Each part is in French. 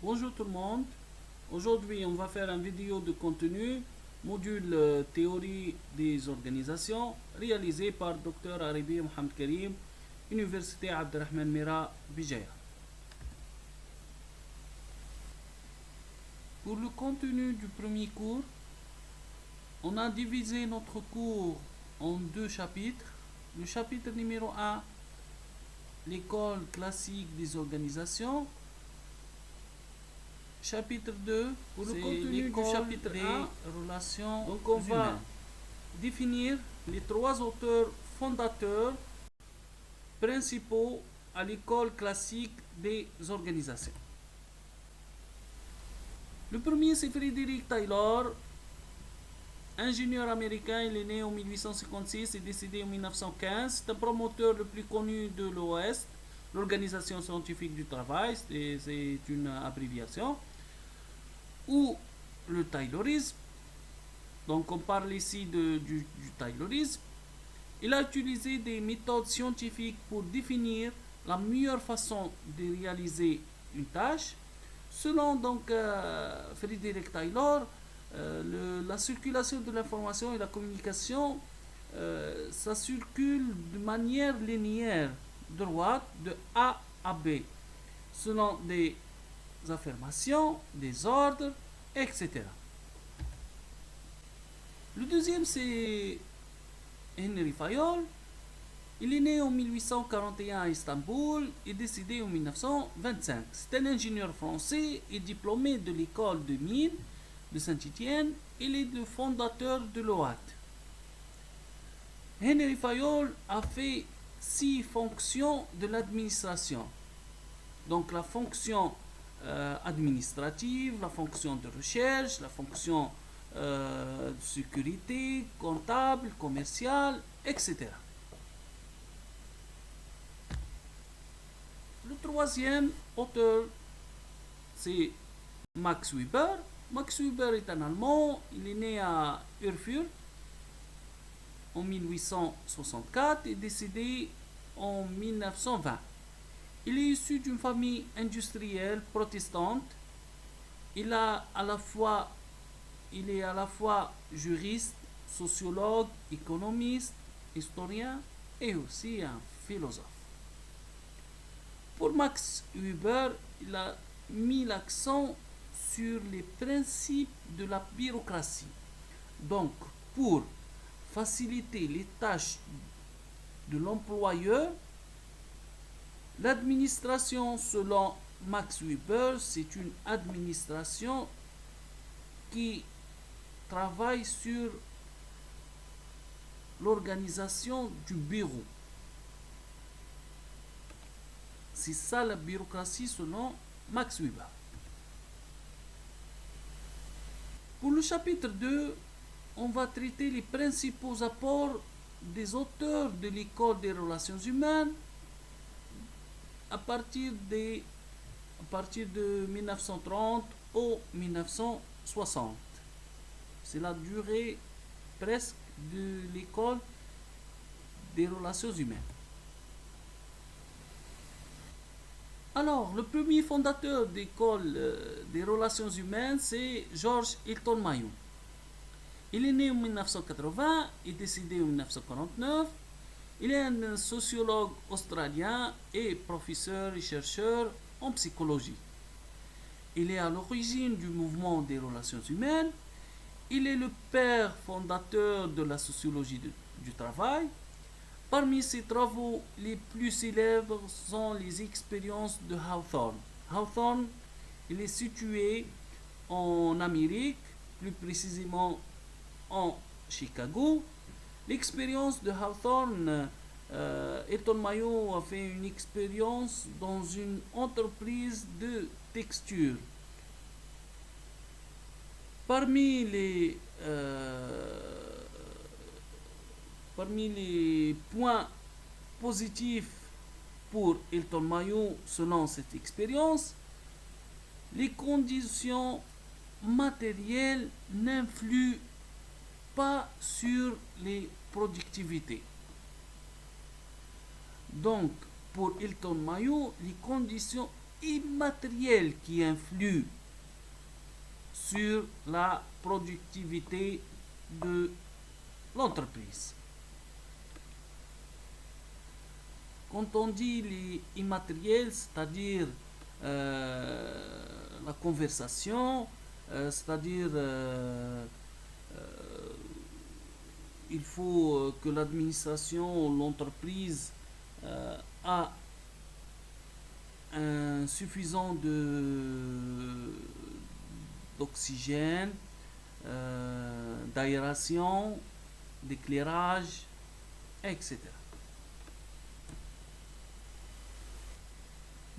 Bonjour tout le monde. Aujourd'hui, on va faire une vidéo de contenu, module théorie des organisations, réalisé par Dr Arabi Mohamed Karim, Université Abdelrahman Mira, Bijaya. Pour le contenu du premier cours, on a divisé notre cours en deux chapitres. Le chapitre numéro 1, l'école classique des organisations. Chapitre 2, pour le contenu du chapitre des 1, relations humaines. Donc on va définir les trois auteurs fondateurs principaux à l'école classique des organisations. Le premier, c'est Frederick Taylor, ingénieur américain. Il est né en 1856 et décédé en 1915. C'est un promoteur le plus connu de l'OS, l'Organisation scientifique du travail, c'est une abréviation, ou le Taylorisme. Donc on parle ici du Taylorisme. Il a utilisé des méthodes scientifiques pour définir la meilleure façon de réaliser une tâche. Selon donc Frederick Taylor, la circulation de l'information et la communication, ça circule de manière linéaire, droite, de A à B, selon des affirmations, des ordres, etc. Le deuxième, c'est Henry Fayol. Il est né en 1841 à Istanbul et décédé en 1925. C'est un ingénieur français et diplômé de l'école de mines de Saint-Étienne. Il est le fondateur de l'OAT. Henry Fayol a fait 6 fonctions de l'administration. Donc la fonction administrative, la fonction de recherche, la fonction de sécurité, comptable, commerciale, etc. Le troisième auteur, c'est Max Weber. Max Weber est un Allemand. Il est né à Erfurt en 1864 et décédé en 1920. Il est issu d'une famille industrielle protestante. Il est à la fois juriste, sociologue, économiste, historien et aussi un philosophe. Pour Max Weber, il a mis l'accent sur les principes de la bureaucratie. Donc, pour faciliter les tâches de l'employeur, l'administration, selon Max Weber, c'est une administration qui travaille sur l'organisation du bureau. C'est ça la bureaucratie selon Max Weber. Pour le chapitre 2, on va traiter les principaux apports des auteurs de l'école des relations humaines à partir de 1930 au 1960. C'est la durée presque de l'école des relations humaines. Alors, le premier fondateur de l'école des relations humaines, c'est George Hilton Mayo. Il est né en 1980 et décédé en 1949. Il est un sociologue australien et professeur et chercheur en psychologie. Il est à l'origine du mouvement des relations humaines. Il est le père fondateur de la sociologie du travail. Parmi ses travaux les plus célèbres sont les expériences de Hawthorne. Hawthorne, il est situé en Amérique, plus précisément en Chicago. L'expérience de Hawthorne, Hilton Mayo a fait une expérience dans une entreprise de texture. Parmi les points positifs pour Hilton Mayo selon cette expérience, les conditions matérielles n'influent pas sur les productivités. Donc, pour Hilton Mayo, les conditions immatériels qui influent sur la productivité de l'entreprise. Quand on dit les immatériels, c'est-à-dire la conversation, c'est-à-dire il faut que l'administration, l'entreprise a un suffisant d'oxygène, d'aération, d'éclairage, etc.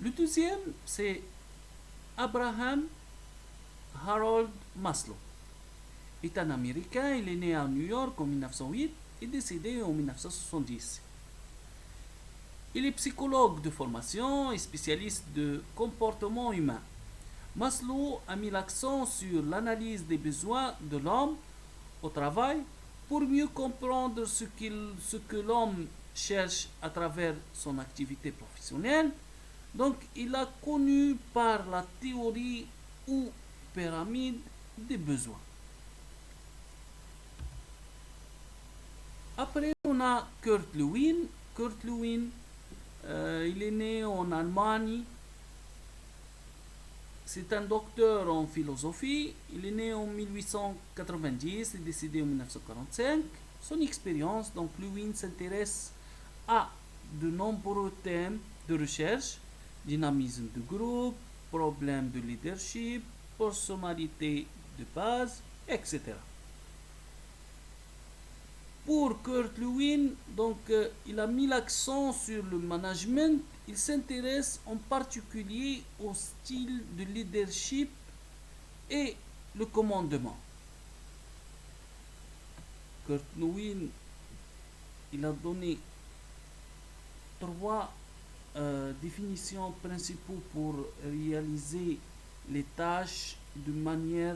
Le deuxième, c'est Abraham Harold Maslow. Est un Américain, il est né à New York en 1908 et décédé en 1970. Il est psychologue de formation et spécialiste de comportement humain. Maslow a mis l'accent sur l'analyse des besoins de l'homme au travail pour mieux comprendre ce que l'homme cherche à travers son activité professionnelle. Donc, il a connu par la théorie ou pyramide des besoins. Après, on a Kurt Lewin. Kurt Lewin, il est né en Allemagne. C'est un docteur en philosophie. Il est né en 1890 et décédé en 1945. Son expérience, donc Lewin s'intéresse à de nombreux thèmes de recherche: dynamisme de groupe, problèmes de leadership, personnalité de base, etc. Pour Kurt Lewin, donc, il a mis l'accent sur le management. Il s'intéresse en particulier au style de leadership et le commandement. Kurt Lewin, il a donné trois définitions principales pour réaliser les tâches de manière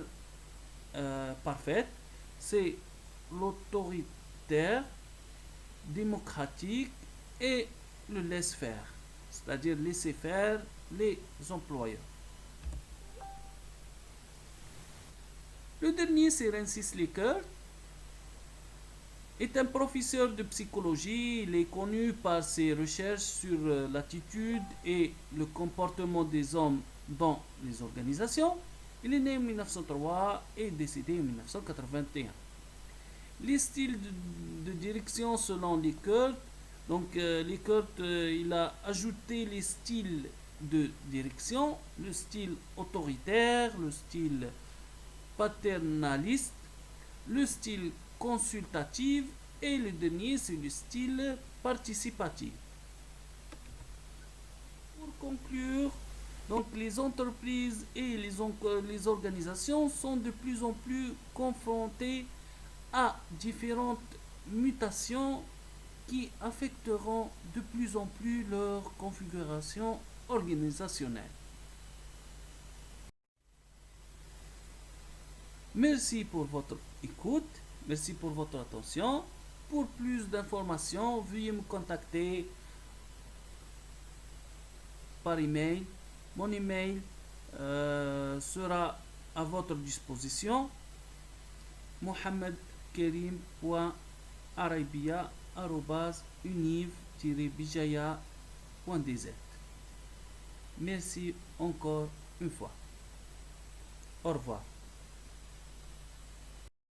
parfaite. C'est l'autoritaire, démocratique et le laisse-faire, c'est-à-dire laisser faire les employeurs. Le dernier, c'est Francis Likert, est un professeur de psychologie. Il est connu par ses recherches sur l'attitude et le comportement des hommes dans les organisations. Il est né en 1903 et décédé en 1981. Les styles de direction selon Likert. Donc Likert, il a ajouté les styles de direction: le style autoritaire, le style paternaliste, le style consultatif et le dernier, c'est le style participatif. Pour conclure, donc les entreprises et les organisations sont de plus en plus confrontées à différentes mutations qui affecteront de plus en plus leur configuration organisationnelle. Merci pour votre écoute, merci pour votre attention. Pour plus d'informations, veuillez me contacter par email. Mon email sera à votre disposition: mohamedkerim.arabia@univ-bijaya.dz. Merci encore une fois. Au revoir.